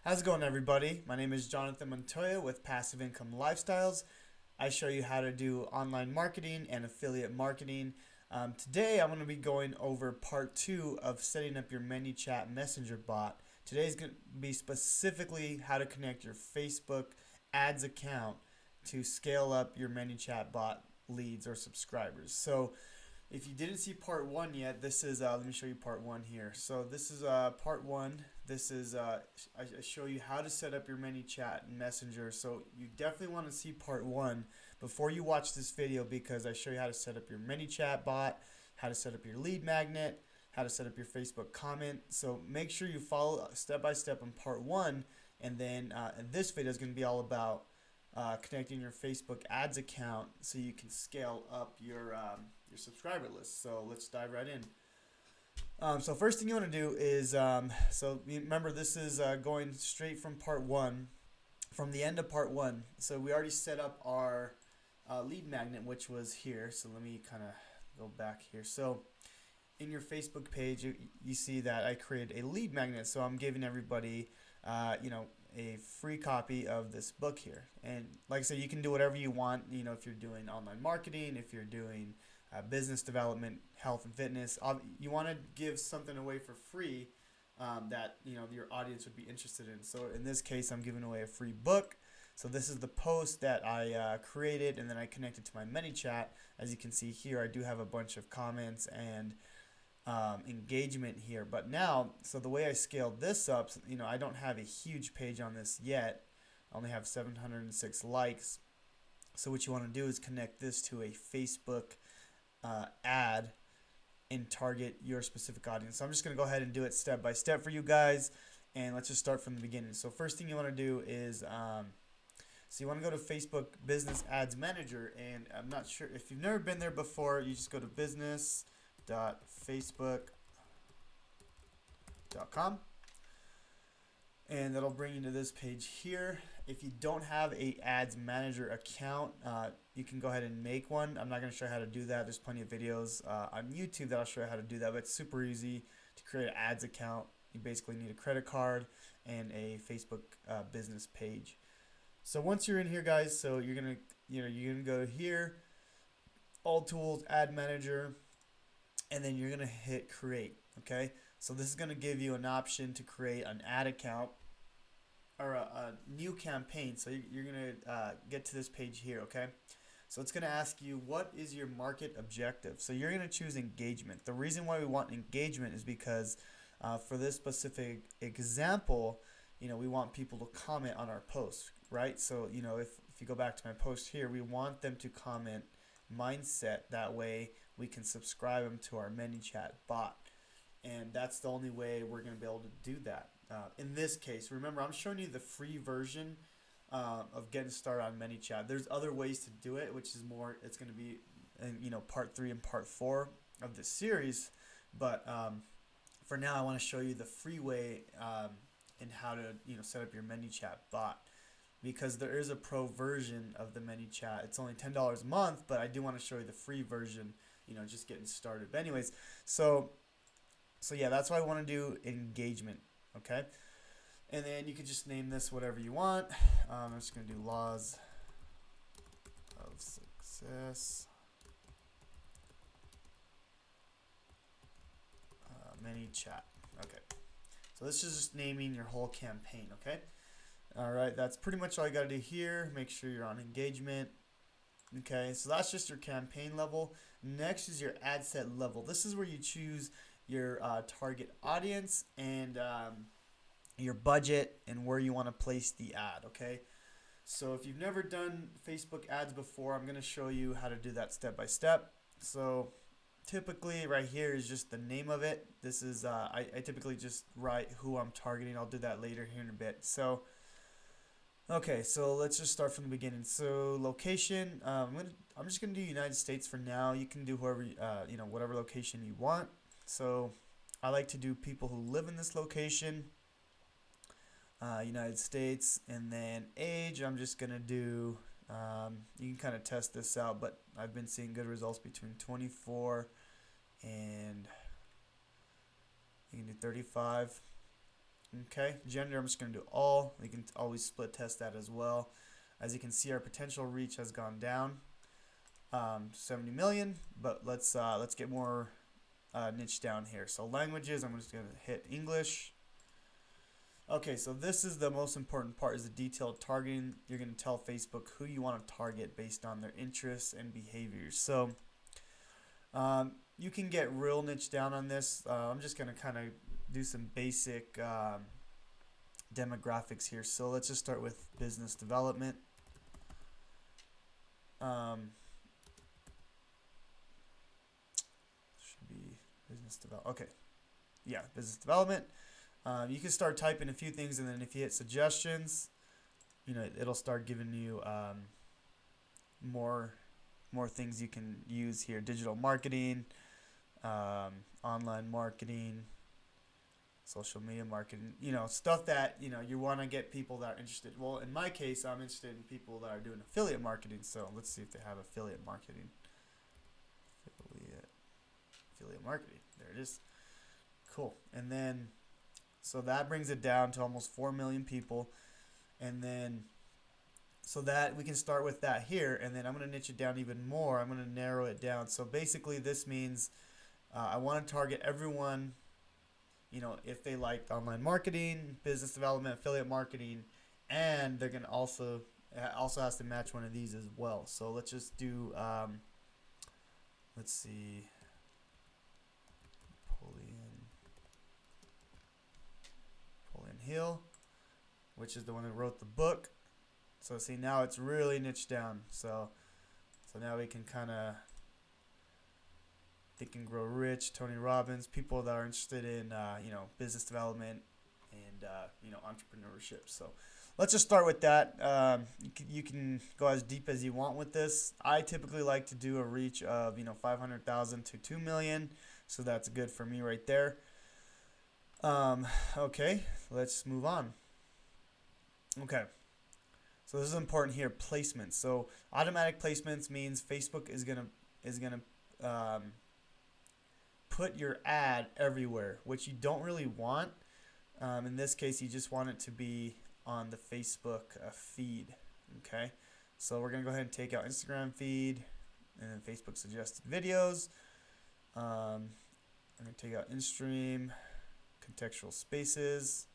How's it going, everybody? My name is Jonathan Montoya with Passive Income Lifestyles. I show you how to do online marketing and affiliate marketing. Today, I'm going to be going over part 2 of setting up your Manychat messenger bot. Today is going to be specifically how to connect your Facebook ads account to scale up your Manychat bot leads or subscribers. So, if you didn't see part 1 yet, this is, let me show you part 1 here. So this is part 1. This is, I show you how to set up your Manychat and Messenger. So you definitely want to see part 1 before you watch this video, because I show you how to set up your Manychat bot, how to set up your lead magnet, how to set up your Facebook comment. So make sure you follow step by step in part 1, and then this video is going to be all about connecting your Facebook ads account so you can scale up your subscriber list. So let's dive right in. So first thing you want to do is, so remember, this is going straight from part 1, from the end of part 1. So we already set up our lead magnet, which was here. So let me kind of go back here. So in your Facebook page, you see that I created a lead magnet. So I'm giving everybody, a free copy of this book here. And like I said, you can do whatever you want. If you're doing online marketing, if you're doing business development, health and fitness, you want to give something away for free that your audience would be interested in. So in this case, I'm giving away a free book. So this is the post that I created, and then I connected to my Manychat. As you can see here, I do have a bunch of comments and engagement here. But now, so the way I scaled this up, I don't have a huge page on this yet. I only have 706 likes. So what you want to do is connect this to a Facebook ad and target your specific audience. So I'm just going to go ahead and do it step by step for you guys, and let's just start from the beginning. So first thing you want to do is so you want to go to Facebook Business Ads Manager, and I'm not sure if you've never been there before. You just go to business.facebook.com, and that'll bring you to this page here. If you don't have a ads manager account, you can go ahead and make one. I'm not going to show you how to do that. There's plenty of videos on YouTube that'll show you how to do that, but it's super easy to create an ads account. You basically need a credit card and a Facebook business page. So once you're in here, guys, so you're gonna go here, all tools, ad manager, and then you're gonna hit create. Okay, so this is gonna give you an option to create an ad account or a new campaign. So you're gonna get to this page here. Okay, so it's gonna ask you, what is your market objective? So you're gonna choose engagement. The reason why we want engagement is because for this specific example, we want people to comment on our post, right? So if you go back to my post here, we want them to comment Mindset. That way we can subscribe them to our Manychat bot, and that's the only way we're going to be able to do that. In this case, remember, I'm showing you the free version of getting started on Manychat. There's other ways to do it, which is more, it's going to be in part 3 and part 4 of this series, but for now I want to show you the free way and how to set up your Manychat bot, because there is a pro version of the Manychat. It's only $10 a month, but I do want to show you the free version, just getting started. But anyways, so yeah, that's why I want to do engagement. Okay, and then you could just name this whatever you want. I'm just going to do laws of success, Manychat. Okay, so this is just naming your whole campaign. Okay, all right, that's pretty much all you got to do here. Make sure you're on engagement. Okay, so that's just your campaign level. Next is your ad set level. This is where you choose your target audience and your budget and where you want to place the ad. Okay, so if you've never done Facebook ads before, I'm going to show you how to do that step by step. So typically right here is just the name of it. This is I typically just write who I'm targeting. I'll do that later here in a bit. So okay, so let's just start from the beginning. So location, I'm just gonna do United States for now. You can do whoever whatever location you want. So I like to do people who live in this location, United States, and then age. I'm just gonna do. You can kind of test this out, but I've been seeing good results between 24 and you can do 35. Okay, gender, I'm just going to do all. You can always split test that as well. As you can see, our potential reach has gone down 70 million, but let's get more niche down here. So languages, I'm just going to hit English. Okay, so this is the most important part, is the detailed targeting. You're going to tell Facebook who you want to target based on their interests and behaviors. So you can get real niche down on this. I'm just going to kind of do some basic demographics here. So let's just start with business development. Should be business development. Okay, yeah, business development. You can start typing a few things, and then if you hit suggestions, it'll start giving you more things you can use here. Digital marketing, online marketing, social media marketing, stuff that you want to get people that are interested. Well, in my case, I'm interested in people that are doing affiliate marketing. So let's see if they have affiliate marketing. Affiliate marketing. There it is. Cool. And then so that brings it down to almost 4 million people. And then so that we can start with that here, and then I'm going to niche it down even more. I'm going to narrow it down. So basically this means I want to target everyone, if they like online marketing, business development, affiliate marketing, and they're going to also has to match one of these as well. So let's just do let's see, Napoleon Hill, which is the one that wrote the book. So see, now it's really niched down. So now we can kind of Think and Grow Rich, Tony Robbins, people that are interested in business development and entrepreneurship. So let's just start with that. You can go as deep as you want with this. I typically like to do a reach of 500,000 to 2 million. So that's good for me right there. Okay, let's move on. Okay. So this is important here, placements. So automatic placements means Facebook is gonna put your ad everywhere, which you don't really want. In this case, you just want it to be on the Facebook feed. Okay, so we're gonna go ahead and take out Instagram feed and then Facebook suggested videos. I'm gonna take out in-stream, contextual spaces.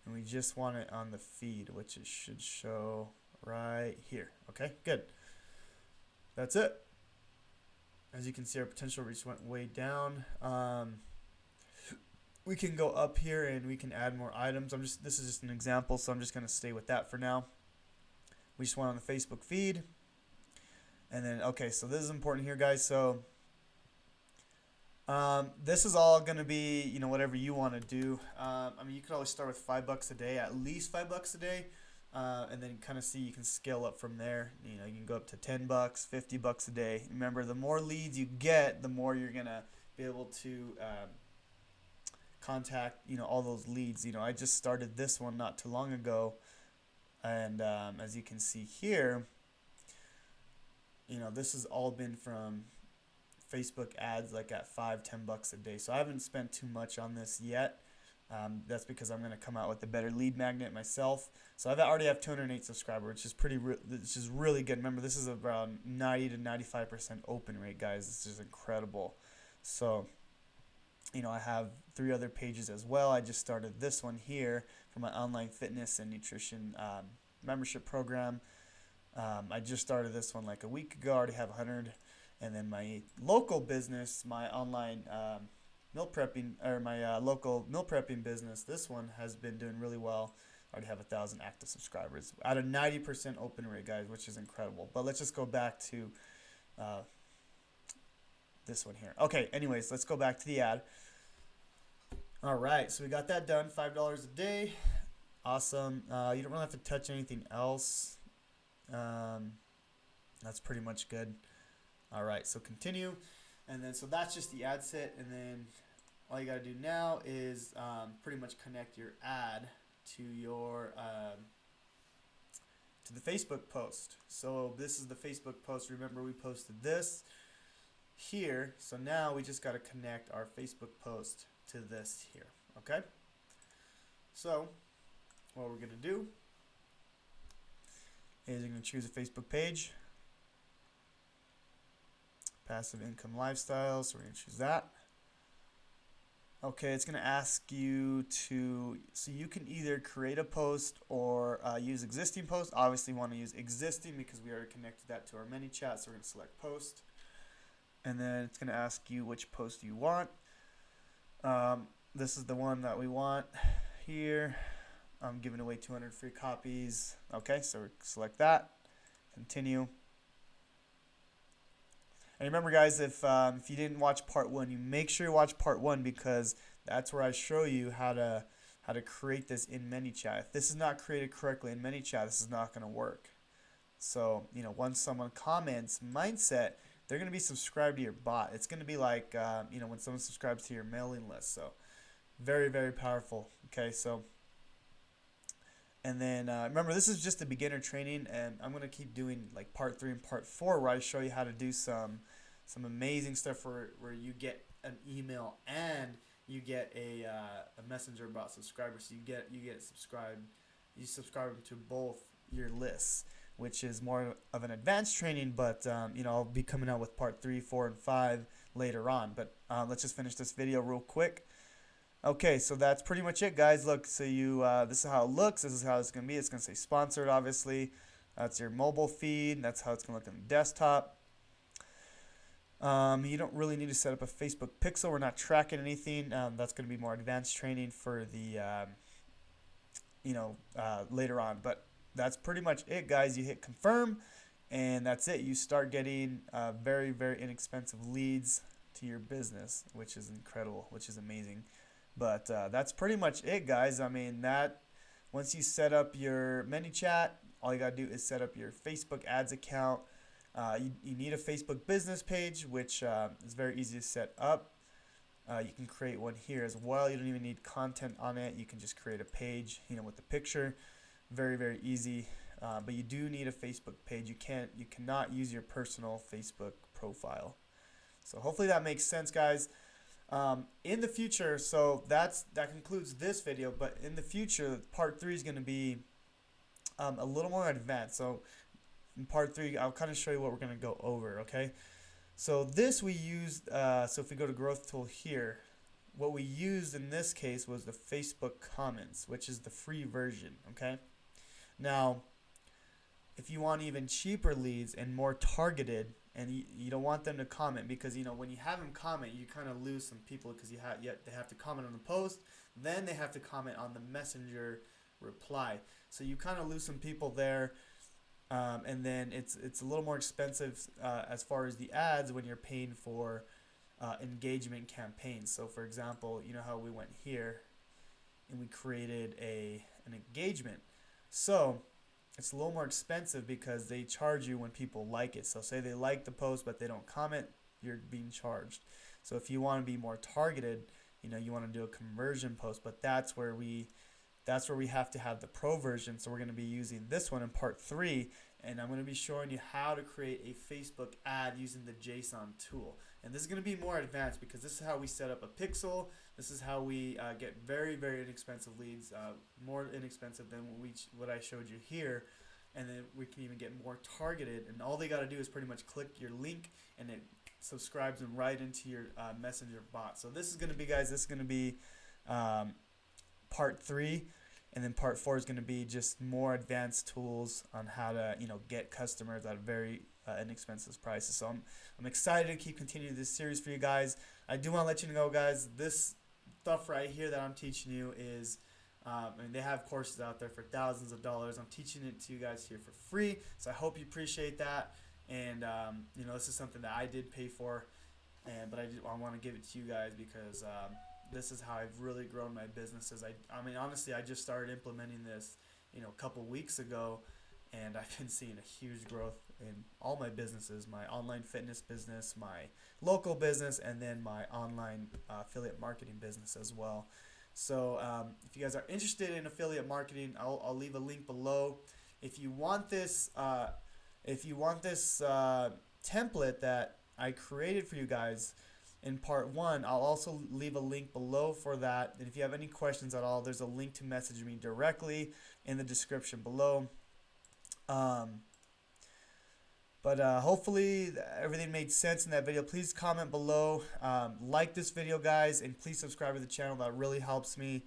And we just want it on the feed, which it should show right here. Okay, good. That's it. As you can see, our potential reach went way down. We can go up here and we can add more items. This is just an example, so I'm just going to stay with that for now. We just want on the Facebook feed. And then, okay, so this is important here, guys. So this is all going to be, whatever you want to do. You could always start with $5 a day, at least $5 a day, and then kind of see you can scale up from there. You can go up to $10, $50 a day. Remember, the more leads you get, the more you're going to be able to contact, all those leads. I just started this one not too long ago, and as you can see here, this has all been from Facebook ads, like at $5-10 a day. So I haven't spent too much on this yet. That's because I'm going to come out with a better lead magnet myself. So I already have 208 subscribers, which is really good. Remember, this is around 90 to 95% open rate, guys. This is incredible. So I have 3 other pages as well. I just started this one here for my online fitness and nutrition membership program. I just started this one like a week ago. I already have 100. And then my local business, my online meal prepping, or my local meal prepping business, this one has been doing really well. I already have 1,000 active subscribers at a 90% open rate, guys, which is incredible. But let's just go back to this one here. Okay, anyways, let's go back to the ad. All right, so we got that done, $5 a day. Awesome. You don't really have to touch anything else. That's pretty much good. All right, so continue, and then so that's just the ad set, and then all you got to do now is pretty much connect your ad to your to the Facebook post. So this is the Facebook post. Remember, we posted this here, so now we just got to connect our Facebook post to this here. Okay, so what we're gonna do is you're gonna choose a Facebook page, passive income lifestyle. So we're gonna choose that. Okay, it's going to ask you to, so you can either create a post or use existing post. Obviously, we want to use existing because we already connected that to our Manychat, so we're going to select post. And then it's going to ask you which post you want. This is the one that we want here. I'm giving away 200 free copies. Okay, so select that. Continue. And remember, guys, if you didn't watch part 1, you make sure you watch part 1 because that's where I show you how to create this in Manychat. If this is not created correctly in Manychat, this is not going to work. So, once someone comments Manychat, they're going to be subscribed to your bot. It's going to be like, when someone subscribes to your mailing list. So, very, very powerful. Okay, so, and then remember, this is just a beginner training, and I'm going to keep doing like part 3 and part 4 where I show you how to do some amazing stuff where you get an email and you get a messenger bot subscriber. So you get subscribed, you subscribe them to both your lists, which is more of an advanced training, but I'll be coming out with part 3, 4, and 5 later on. But let's just finish this video real quick. Okay, so that's pretty much it, guys. Look, so this is how it looks. This is how it's going to be. It's going to say sponsored, obviously. That's your mobile feed. That's how it's going to look on the desktop. You don't really need to set up a Facebook pixel. We're not tracking anything. That's going to be more advanced training for the, later on. But that's pretty much it, guys. You hit confirm, and that's it. You start getting very, very inexpensive leads to your business, which is incredible, which is amazing. But that's pretty much it, guys. I mean, once you set up your Manychat, all you got to do is set up your Facebook ads account. You need a Facebook business page, which is very easy to set up. You can create one here as well. You don't even need content on it. You can just create a page, with the picture. Very, very easy. But you do need a Facebook page. You cannot use your personal Facebook profile. So hopefully that makes sense, guys. In the future, so that concludes this video, but in the future, part 3 is going to be a little more advanced. So in part 3, I'll kind of show you what we're going to go over, okay? So this we used, so if we go to growth tool here, what we used in this case was the Facebook comments, which is the free version, okay? Now, if you want even cheaper leads and more targeted, and you don't want them to comment, because when you have them comment, you kind of lose some people because they have to comment on the post, then they have to comment on the messenger reply. So you kind of lose some people there, and then it's a little more expensive as far as the ads when you're paying for engagement campaigns. So for example, how we went here and we created an engagement. So it's a little more expensive because they charge you when people like it. So say they like the post but they don't comment, you're being charged. So if you want to be more targeted, you want to do a conversion post, but that's where we have to have the pro version. So we're going to be using this one in part 3, and I'm going to be showing you how to create a Facebook ad using the JSON tool. And this is going to be more advanced because this is how we set up a pixel. This is how we get very, very inexpensive leads, more inexpensive than what I showed you here. And then we can even get more targeted. And all they got to do is pretty much click your link, and it subscribes them right into your messenger bot. So this is going to be, guys, part 3. And then part 4 is going to be just more advanced tools on how to, get customers at very inexpensive prices. So I'm excited to keep continuing this series for you guys. I do want to let you know, guys, this stuff right here that I'm teaching you is, they have courses out there for thousands of dollars. I'm teaching it to you guys here for free. So I hope you appreciate that. And, this is something that I did pay for, but I want to give it to you guys because, this is how I've really grown my businesses. I mean, honestly, I just started implementing this, a couple weeks ago, and I've been seeing a huge growth in all my businesses, my online fitness business, my local business, and then my online affiliate marketing business as well. So if you guys are interested in affiliate marketing, I'll leave a link below. If you want this, template that I created for you guys, in part 1. I'll also leave a link below for that. And if you have any questions at all, there's a link to message me directly in the description below. But hopefully everything made sense in that video. Please comment below, like this video, guys, and please subscribe to the channel. That really helps me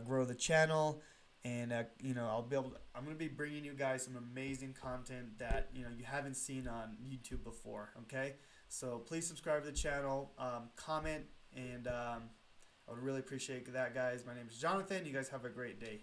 grow the channel. And I'm gonna be bringing you guys some amazing content that you haven't seen on YouTube before. Okay, so please subscribe to the channel, comment, and I would really appreciate that, guys. My name is Jonathan. You guys have a great day.